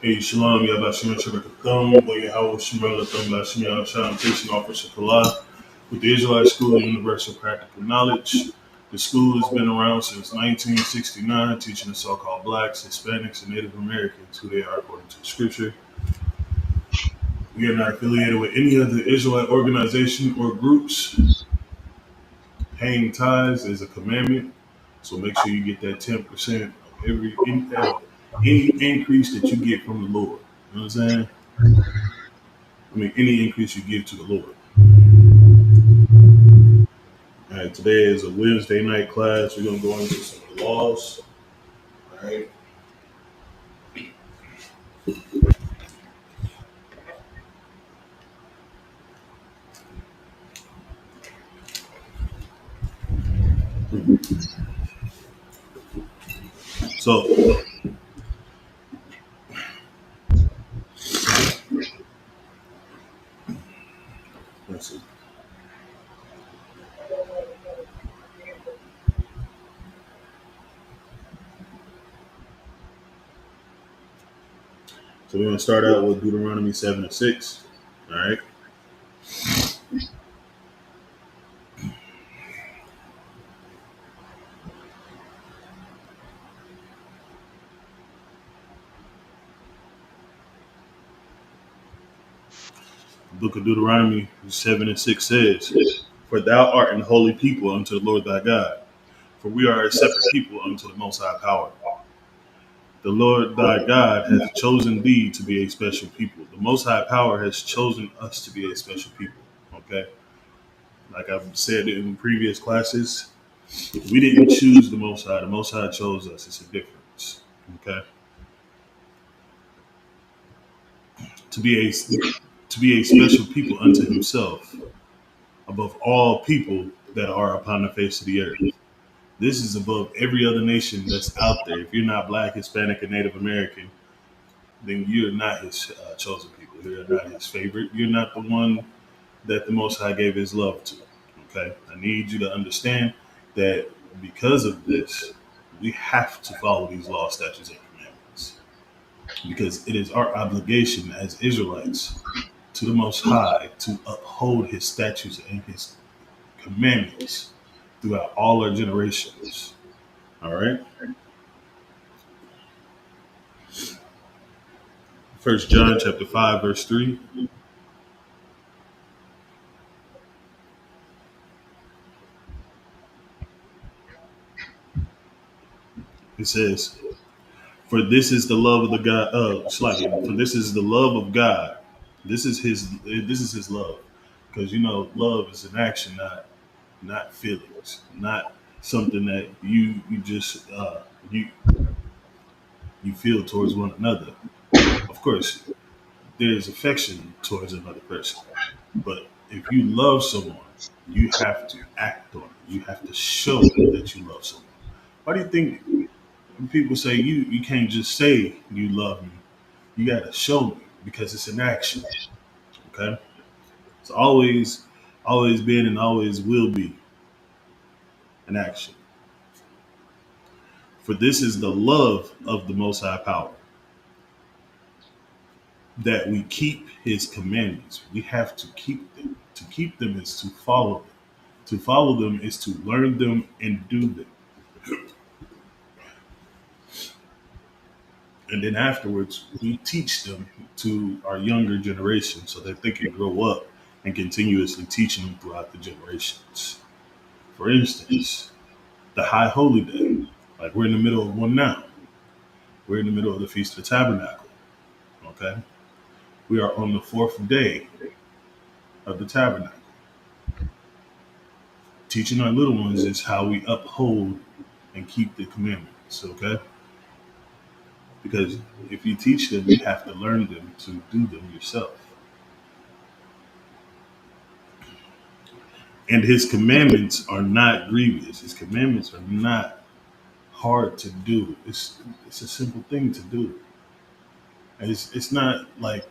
Hey, Shalom, Yabashim Shabakathum, Boyahawa Shemel Thumb Bashim Sham, Teaching Officer Palah with the Israelite School of Universal Practical Knowledge. The school has been around since 1969, teaching the so called blacks, Hispanics, and Native Americans who they are according to the scripture. We are not affiliated with any other Israelite organization or groups. Paying tithes is a commandment, so make sure you get that 10% of any increase that you get from the Lord. You know what I'm saying? I mean, any increase you give to the Lord. All right, today is a Wednesday night class. We're going to go into some of the laws. All right. So, let's see. So, we're going to start out with Deuteronomy 7 and 6. All right. The book of Deuteronomy 7 and 6 says, "For thou art an holy people unto the Lord thy God, for we are a separate people unto the Most High Power. The Lord thy God hath chosen thee to be a special people." The Most High Power has chosen us to be a special people. Okay? Like I've said in previous classes, we didn't choose the Most High. The Most High chose us. It's a difference. Okay? To be a special people unto himself above all people that are upon the face of the earth. This is above every other nation that's out there. If you're not black, Hispanic, or Native American, then you're not his chosen people. You're not his favorite. You're not the one that the Most High gave his love to. Okay? I need you to understand that because of this, we have to follow these laws, statutes, and commandments. Because it is our obligation as Israelites to the Most High to uphold his statutes and his commandments throughout all our generations. All right? First John chapter 5, verse 3. It says, "For this is the love of the God. For this is the love of God. This is his. This is his love, because love is an action, not feelings, not something that you just you you feel towards one another. Of course, there's affection towards another person, but if you love someone, you have to act on it. You have to show that you love someone. Why do you think when people say you can't just say you love me? You got to show me because it's an action. Okay, it's always been and always will be an action. For this is the love of the Most High Power, that we keep His commandments. We have to keep them. To keep them is to follow them. To follow them is to learn them and do them. And then afterwards, we teach them to our younger generation so that they can grow up and continuously teaching them throughout the generations. For instance, the High Holy Day, like we're in the middle of one now. We're in the middle of the Feast of the Tabernacle. Okay, we are on the fourth day of the Tabernacle. Teaching our little ones is how we uphold and keep the commandments. Okay, because if you teach them, you have to learn them to do them yourself. And his commandments are not grievous. His commandments are not hard to do. It's a simple thing to do. And it's not like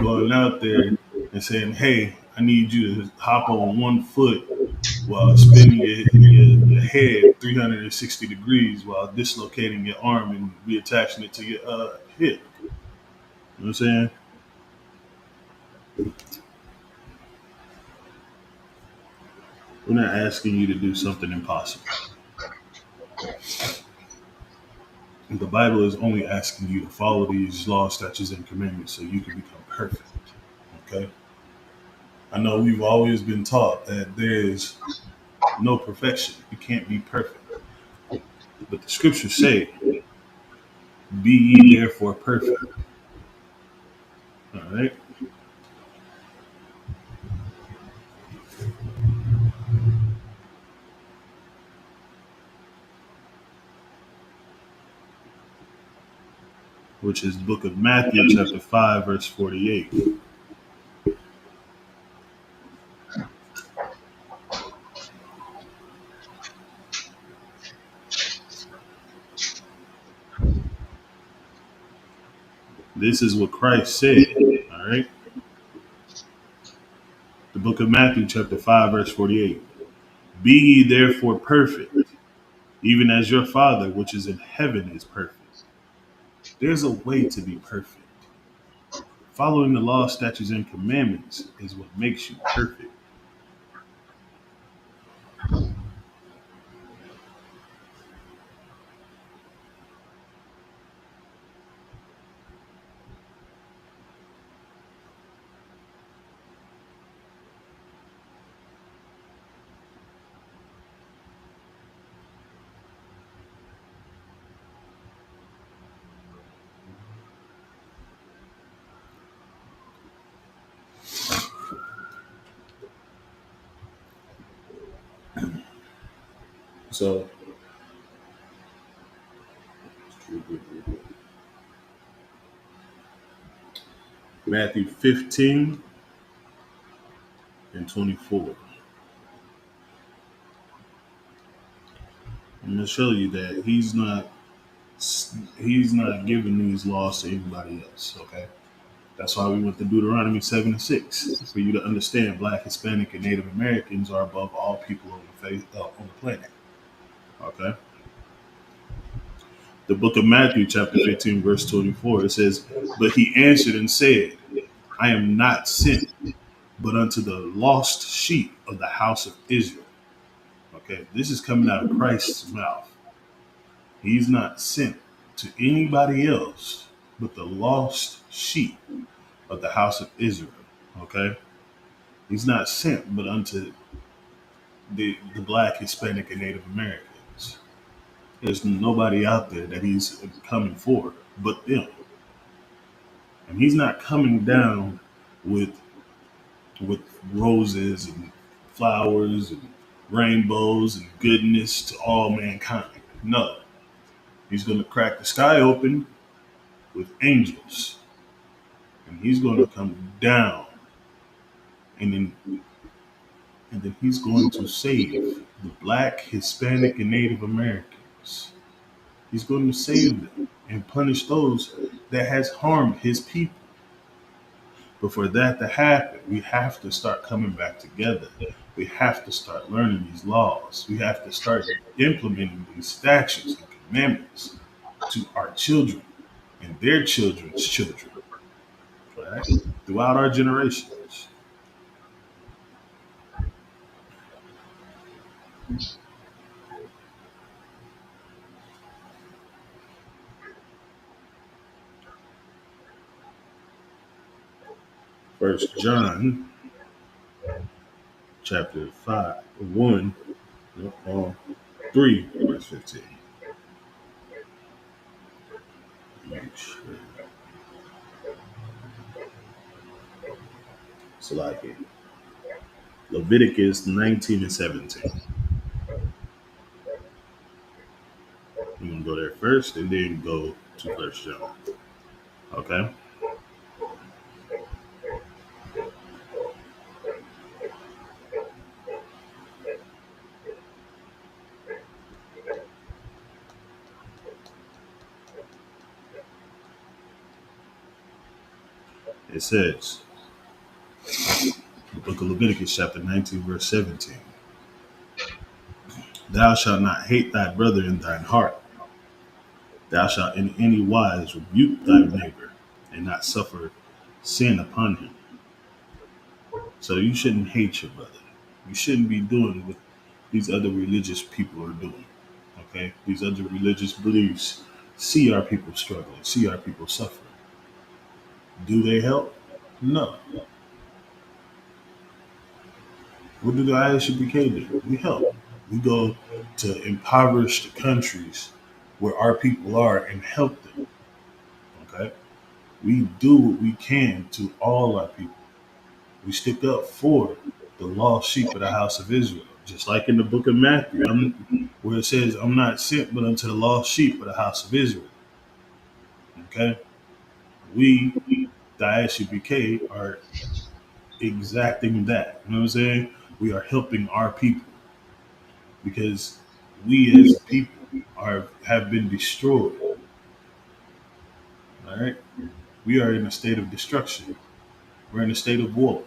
going out there and saying, "Hey, I need you to hop on one foot while spinning your head 360 degrees while dislocating your arm and reattaching it to your hip." You know what I'm saying? We're not asking you to do something impossible. The Bible is only asking you to follow these laws, statutes, and commandments so you can become perfect. Okay? I know we've always been taught that there's no perfection. You can't be perfect. But the scriptures say, be ye therefore perfect. All right? Which is the book of Matthew, chapter 5, verse 48. This is what Christ said. All right? The book of Matthew, chapter 5, verse 48. Be ye therefore perfect, even as your Father which is in heaven is perfect. There's a way to be perfect. Following the law, statutes, and commandments is what makes you perfect. So, Matthew 15 and 24. I'm going to show you that he's not giving these laws to anybody else, okay? That's why we went to Deuteronomy 7 and 6, for you to understand Black, Hispanic, and Native Americans are above all people on the face on the planet. Okay. The book of Matthew, chapter 15, verse 24, it says, "But he answered and said, I am not sent, but unto the lost sheep of the house of Israel." Okay, this is coming out of Christ's mouth. He's not sent to anybody else but the lost sheep of the house of Israel. Okay, he's not sent but unto the Black, Hispanic, and Native Americans. There's nobody out there that he's coming for but them. And he's not coming down with with roses and flowers and rainbows and goodness to all mankind. No. He's going to crack the sky open with angels. And he's going to come down and then he's going to save the Black, Hispanic, and Native Americans. He's going to save them and punish those that has harmed his people. But for that to happen, we have to start coming back together. We have to start learning these laws. We have to start implementing these statutes and commandments to our children and their children's children, right? Throughout our generations. First John chapter 5, 1, uh, 3, verse 15. Make sure. So like it. Leviticus 19 and 17. We're gonna go there first and then go to First John. Okay. It says, the book of Leviticus, chapter 19, verse 17. Thou shalt not hate thy brother in thine heart. Thou shalt in any wise rebuke thy neighbor. and not suffer sin upon him. So you shouldn't hate your brother. You shouldn't be doing what these other religious people are doing. Okay? These other religious beliefs see our people struggling, see our people suffering. Do they help? No. What do the ISUPK do? We help. We go to impoverished countries where our people are and help them. Okay? We do what we can to all our people. We stick up for the lost sheep of the house of Israel. Just like in the book of Matthew, where it says, I'm not sent but unto the lost sheep of the house of Israel. Okay? We, the ISUPK, are exacting that. You know what I'm saying? We are helping our people because we as a people have been destroyed. All right? We are in a state of destruction. We're in a state of war.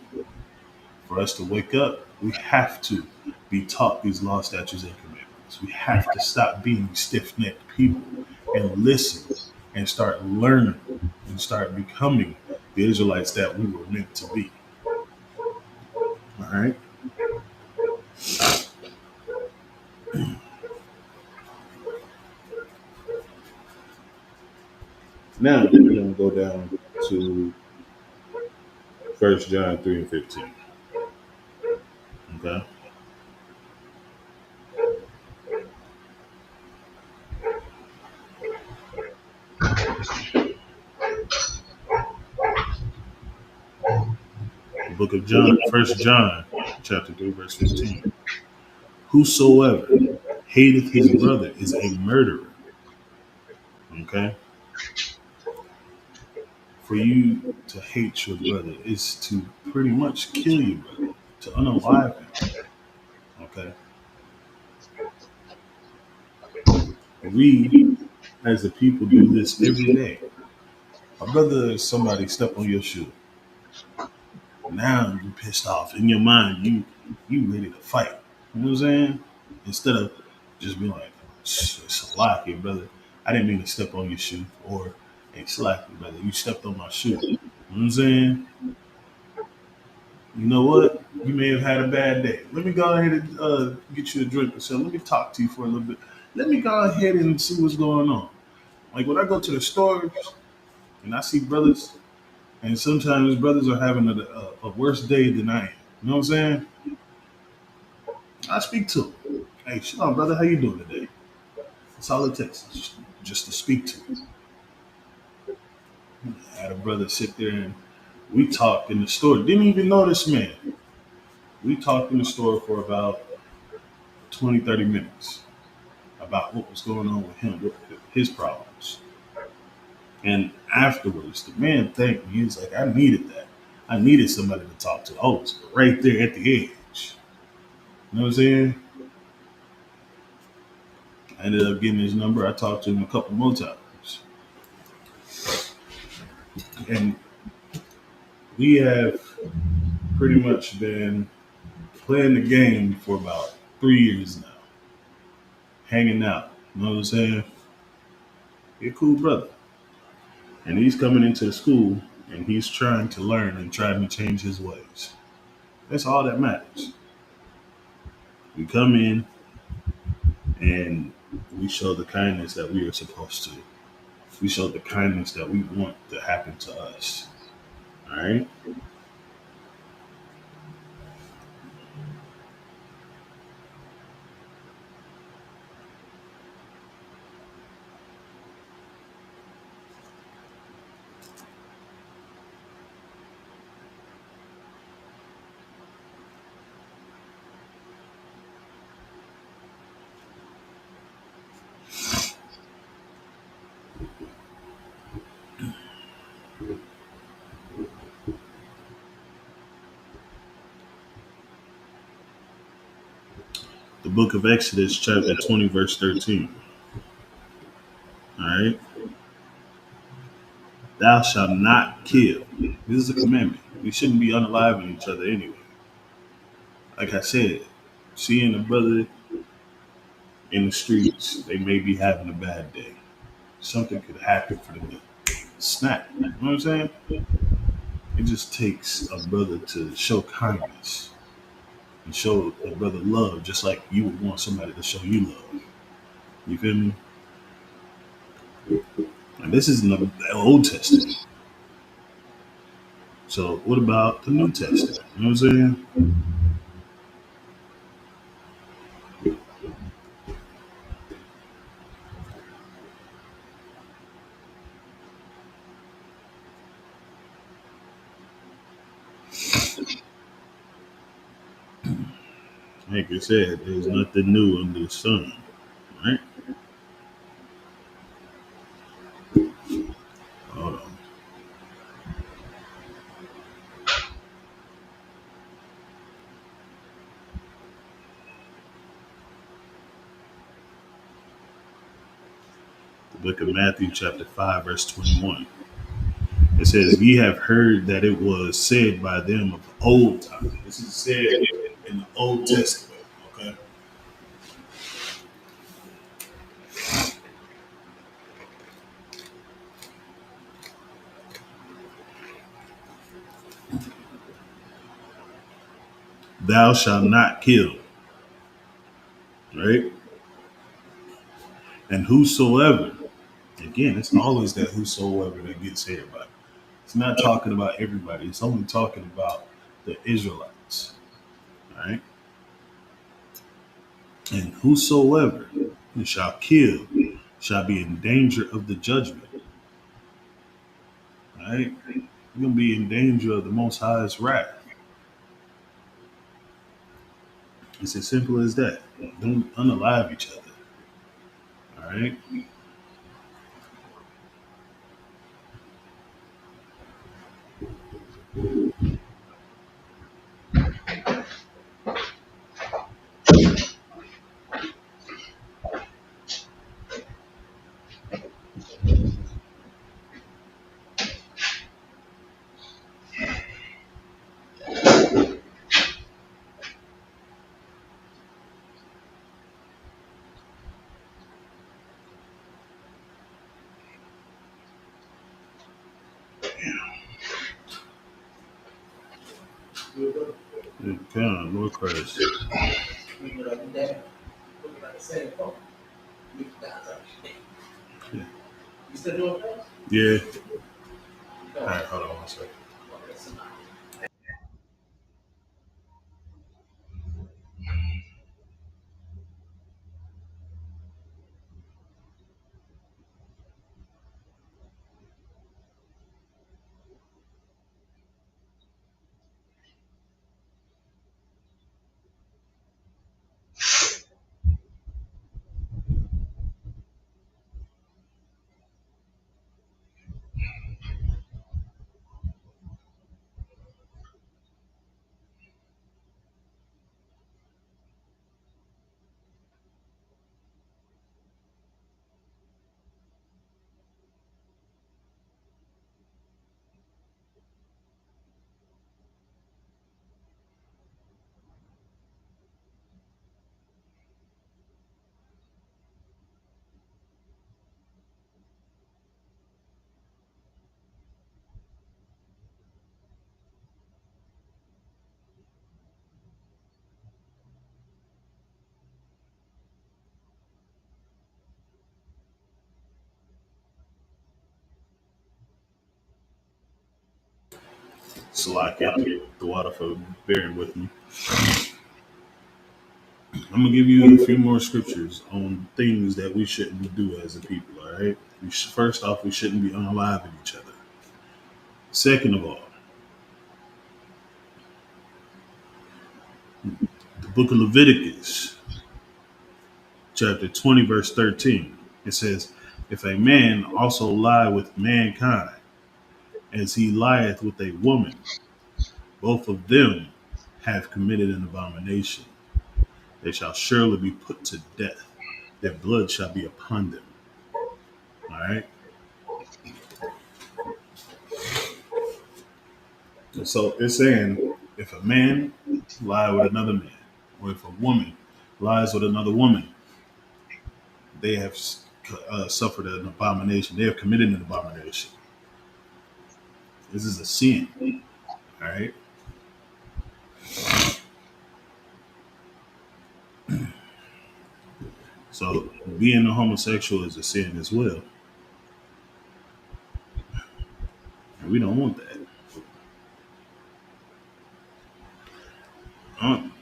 For us to wake up, we have to be taught these law, statutes, and commandments. We have to stop being stiff necked people and listen and start learning and start becoming the Israelites that we were meant to be. All right. Now we're going to go down to 1 John 3 and 15. Okay. The book of John, 1 John, chapter 3, verse 15. Whosoever hateth his brother is a murderer. Okay. For you to hate your brother is to pretty much kill your brother, to unalive him. Okay. We as a people do this every day. A brother, somebody step on your shoe. Now you pissed off. In your mind, you ready to fight. You know what I'm saying? Instead of just being like, slack it, brother. I didn't mean to step on your shoe. Or, hey, slack it, brother. You stepped on my shoe. You know what I'm saying? You know what? You may have had a bad day. Let me go ahead and get you a drink or something. Let me talk to you for a little bit. Let me go ahead and see what's going on. Like when I go to the stores and I see brothers, and sometimes brothers are having a worse day than I am. You know what I'm saying? I speak to them. Hey, shalom, brother. How you doing today? That's all it takes, just to speak to them. I had a brother sit there and we talked in the store. Didn't even know this man. We talked in the store for about 20, 30 minutes about what was going on with him, with his problems. And afterwards, the man thanked me. He was like, I needed that. I needed somebody to talk to. I was right there at the edge. You know what I'm saying? I ended up getting his number. I talked to him a couple more times. And we have pretty much been playing the game for about 3 years now. Hanging out. You know what I'm saying? He's a cool brother. And he's coming into the school and he's trying to learn and trying to change his ways. That's all that matters. We come in and we show the kindness that we are supposed to. We show the kindness that we want to happen to us. All right. The book of Exodus, chapter 20, verse 13. All right. Thou shalt not kill. This is a commandment. We shouldn't be unaliving each other anyway. Like I said, seeing a brother in the streets, they may be having a bad day. Something could happen for them snap. You know what I'm saying? It just takes a brother to show kindness and show a brother love, just like you would want somebody to show you love. You feel me? And this is in the Old Testament. So what about the New Testament? You know what I'm saying? Like I said, there's nothing new under the sun, right? Hold on. The book of Matthew, chapter 5, verse 21. It says, "Ye have heard that it was said by them of old time." This is said in the Old Testament. Okay. Thou shalt not kill, right? And whosoever, again, it's always that whosoever that gets everybody. It's not talking about everybody. It's only talking about the Israelites, right? And whosoever shall kill shall be in danger of the judgment, right? You're gonna be in danger of the Most High's wrath. It's as simple as that. Don't unalive each other, all right? Come, Lord Christ. Yeah. All right, hold on one second. Salakia, the water for bearing with me. I'm gonna give you a few more scriptures on things that we shouldn't do as a people. All right. First off, we shouldn't be unaliving each other. Second of all, the book of Leviticus, chapter 20, verse 13. It says, "If a man also lie with mankind, as he lieth with a woman, both of them have committed an abomination. They shall surely be put to death. Their blood shall be upon them." All right. So it's saying if a man lie with another man, or if a woman lies with another woman, they have suffered an abomination. They have committed an abomination. This is a sin. All right. So being a homosexual is a sin as well, and we don't want that. Um,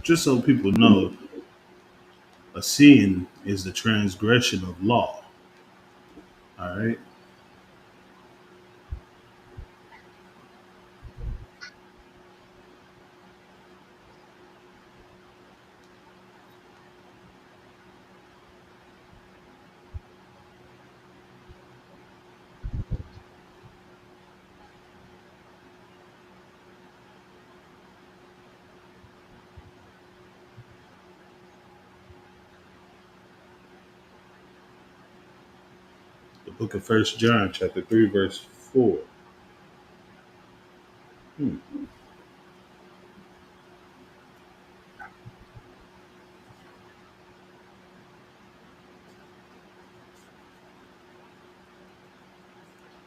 just so people know, a sin is the transgression of law. All right. The book of First John, chapter 3, verse 4. Hmm.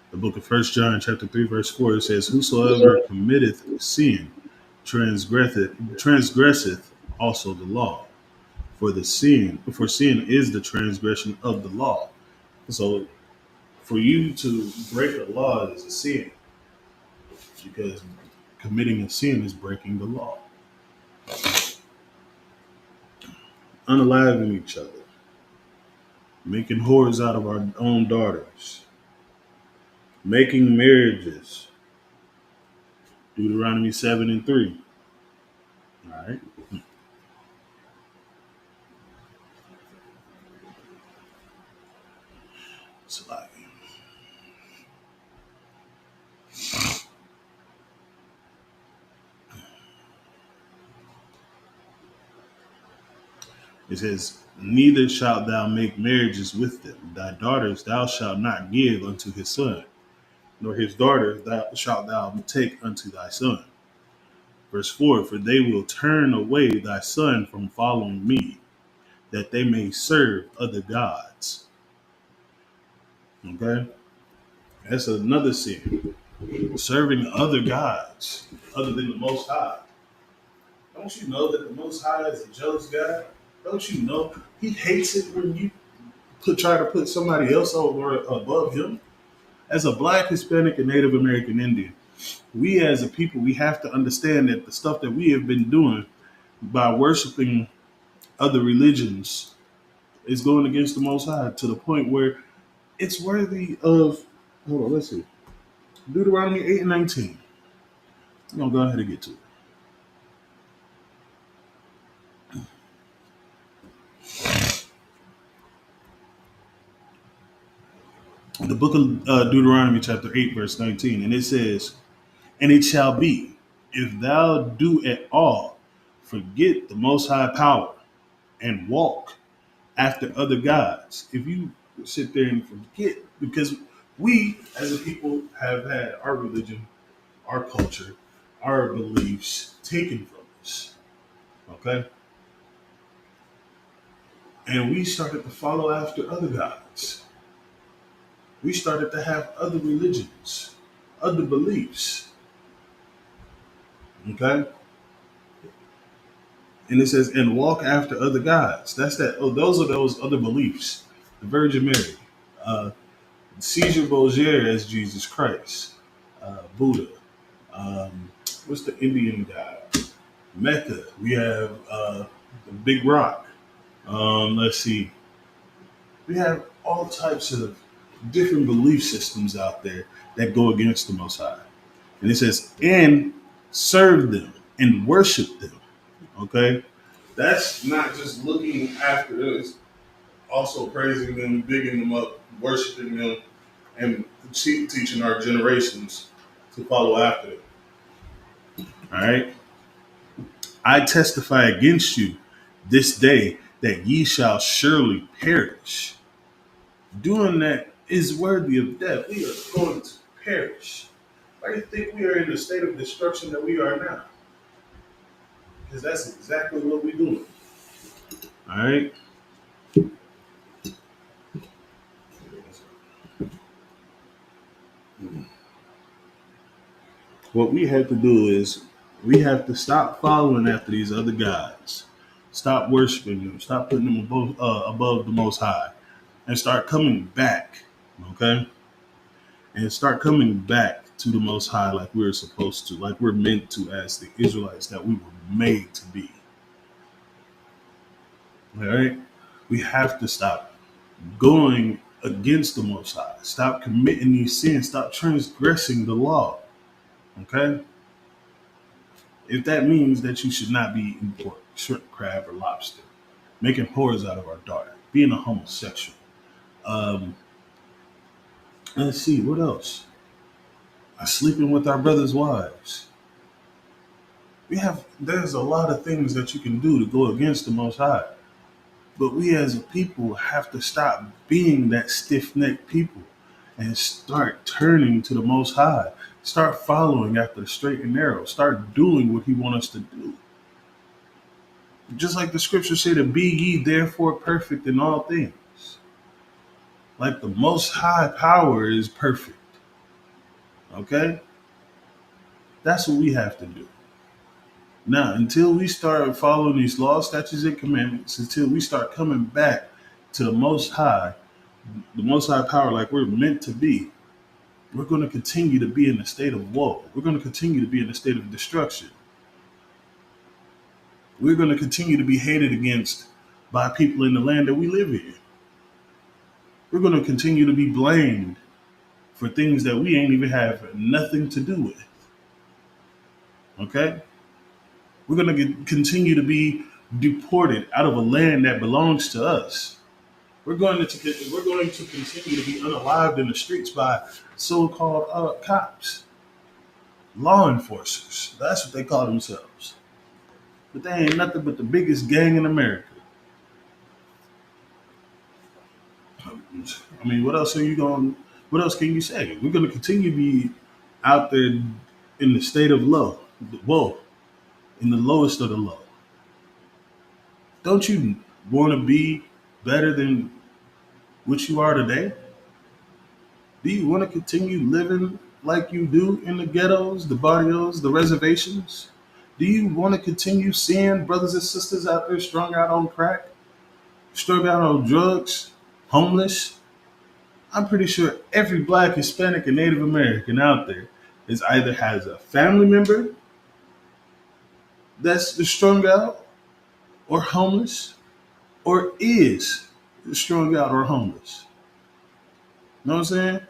The book of First John, chapter 3, verse 4, it says, "Whosoever committeth sin transgresseth also the law. For sin is the transgression of the law." So for you to break a law is a sin because committing a sin is breaking the law. Unaliving each other, making whores out of our own daughters, making marriages. Deuteronomy 7 and 3. All right. So like, it says, "Neither shalt thou make marriages with them. Thy daughters thou shalt not give unto his son, nor his daughter thou take unto thy son." Verse 4, "For they will turn away thy son from following me, that they may serve other gods." Okay? That's another sin. Serving other gods other than the Most High. Don't you know that the Most High is a jealous God? Don't you know he hates it when you try to put somebody else over above him? As a Black, Hispanic, and Native American Indian, we as a people, we have to understand that the stuff that we have been doing by worshiping other religions is going against the Most High to the point where it's worthy of. Hold on, let's see. Deuteronomy 8 and 19. I'm going to go ahead and get to it. The book of Deuteronomy, chapter 8, verse 19. And it says, "And it shall be, if thou do at all forget the Most High power and walk after other gods." If you sit there and forget, because we as a people have had our religion, our culture, our beliefs taken from us, okay? And we started to follow after other gods. We started to have other religions, other beliefs, okay? And it says, "and walk after other gods." That's that. Oh, those are those other beliefs. The Virgin Mary, uh, Caesar Borgia as Jesus Christ, Buddha. What's the Indian god? Mecca. We have the Big Rock. Let's see. We have all types of different belief systems out there that go against the Most High. And it says, "and serve them and worship them." Okay, that's not just looking after them; it's also praising them, bigging them up, worshiping them, and teaching our generations to follow after them. All right. "I testify against you this day that ye shall surely perish." Doing that is worthy of death. We are going to perish. Why do you think we are in the state of destruction that we are now? Because that's exactly what we're doing. All right. What we have to do is we have to stop following after these other gods. Stop worshiping them. Stop putting them above the Most High, and start coming back. Okay, and start coming back to the Most High like we're supposed to, like we're meant to, as the Israelites that we were made to be. All right, we have to stop going against the Most High. Stop committing these sins. Stop transgressing the law. Okay, if that means that you should not be eating pork, shrimp, crab, or lobster, making whores out of our daughter, being a homosexual. Um, let's see, what else? Sleeping with our brothers' wives. There's a lot of things that you can do to go against the Most High. But we as a people have to stop being that stiff necked people and start turning to the Most High. Start following after the straight and narrow. Start doing what He wants us to do. Just like the scripture said, to be ye therefore perfect in all things. Like the Most High power is perfect. Okay? That's what we have to do. Now, until we start following these laws, statutes, and commandments, until we start coming back to the Most High power like we're meant to be, we're going to continue to be in a state of woe. We're going to continue to be in a state of destruction. We're going to continue to be hated against by people in the land that we live in. We're going to continue to be blamed for things that we ain't even have nothing to do with. Okay? We're going to continue to be deported out of a land that belongs to us. We're going to continue to be unalived in the streets by so-called cops, law enforcers. That's what they call themselves. But they ain't nothing but the biggest gang in America. I mean, what else are you going? What else can you say? We're going to continue to be out there in the state of woe, in the lowest of the low. Don't you want to be better than what you are today? Do you want to continue living like you do in the ghettos, the barrios, the reservations? Do you want to continue seeing brothers and sisters out there strung out on crack, strung out on drugs, homeless? I'm pretty sure every black, Hispanic, and Native American out there is either has a family member that's strung out or homeless, or is strung out or homeless. Know what I'm saying?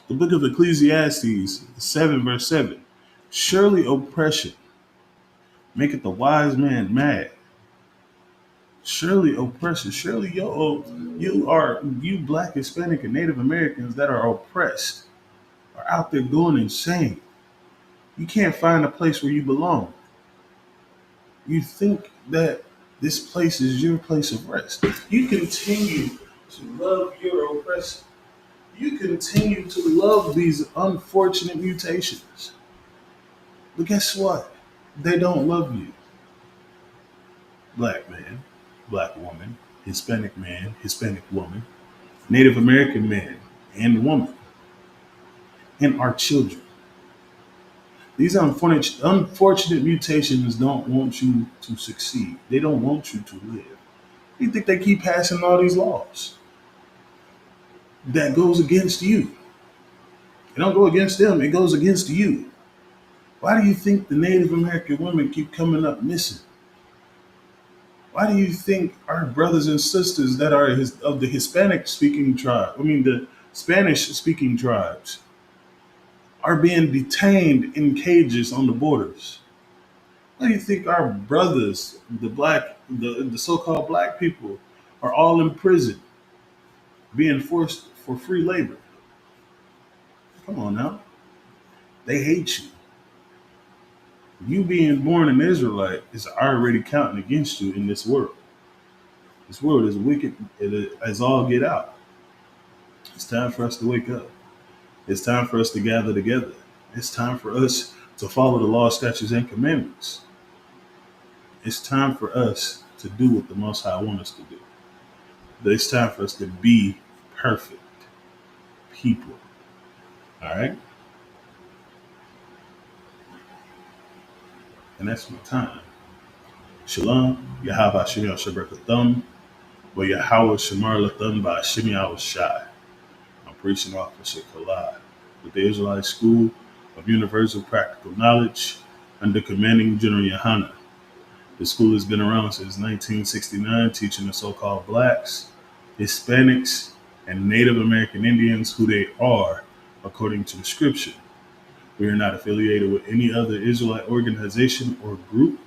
The book of Ecclesiastes 7 verse 7. Surely oppression maketh the wise man mad. Surely oppression. Surely you black, Hispanic, and Native Americans that are oppressed are out there going insane. You can't find a place where you belong. You think that this place is your place of rest. You continue to love your oppressor. You continue to love these unfortunate mutations. But guess what? They don't love you. Black man, black woman, Hispanic man, Hispanic woman, Native American man and woman, and our children. These unfortunate mutations don't want you to succeed. They don't want you to live. You think they keep passing all these laws that goes against you? It don't go against them. It goes against you. Why do you think the Native American women keep coming up missing? Why do you think our brothers and sisters that are of the Hispanic speaking tribe, the Spanish speaking tribes, are being detained in cages on the borders? Why do you think our brothers, the so-called black people, are all in prison, being forced for free labor? Come on now. They hate you. You being born an Israelite is already counting against you in this world. This world is wicked as all get out. It's time for us to wake up. It's time for us to gather together. It's time for us to follow the law, statutes, and commandments. It's time for us to do what the Most High wants us to do. It's time for us to be perfect people. All right? And that's my time. Shalom, Yahweh Shemi al Shabbat but Yahweh Shamar Lathan by Shemi al Shai. I'm preaching officer Kalai with the Israelite School of Universal Practical Knowledge under commanding General Yohana. The school has been around since 1969, teaching the so-called blacks, Hispanics, and Native American Indians who they are according to the scripture. We are not affiliated with any other Israelite organization or group.